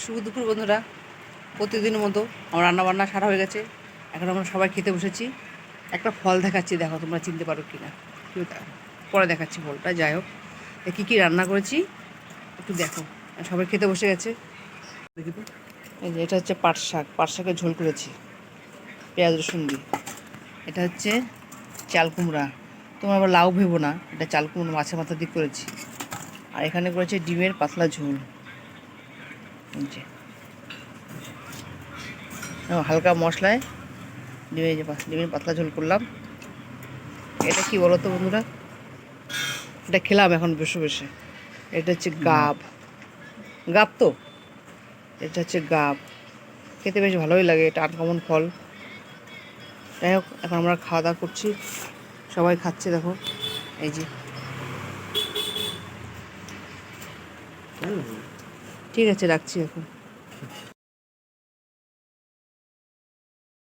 শুভ দুপুর বন্ধুরা, প্রতিদিনের মতো আমার রান্নাবান্না সারা হয়ে গেছে। এখন আমরা সবাই খেতে বসেছি। একটা ফল দেখাচ্ছি, দেখো তোমরা চিনতে পারো কি না। পরে দেখাচ্ছি ফলটা। যাই হোক, কী কী রান্না করেছি একটু দেখো। সবাই খেতে বসে গেছে। দেখি তো, এই যে এটা হচ্ছে পাট শাক, পাট শাকের ঝোল করেছি পেঁয়াজ রসুন দিয়ে। এটা হচ্ছে চাল কুমড়া, তোমরা আবার লাউ ভেবো না, এটা চাল কুমড়ো মাছের মাথা দিয়ে করেছি। আর এখানে করেছে ডিমের পাতলা ঝোল। যে হালকা মশলায় ডিমের পাতলা ঝোল করলাম। এটা কি বলো তো বন্ধুরা, এটা খেলাম এখন বসে বসে। এটা হচ্ছে গাব, গাব তো, এটা হচ্ছে গাব। খেতে বেশ ভালোই লাগে, এটা আনকমন ফল। যাই হোক, এখন আমরা খাওয়া দাওয়া করছি, সবাই খাচ্ছে দেখো। এই যে, ঠিক আছে রাখছি এখন।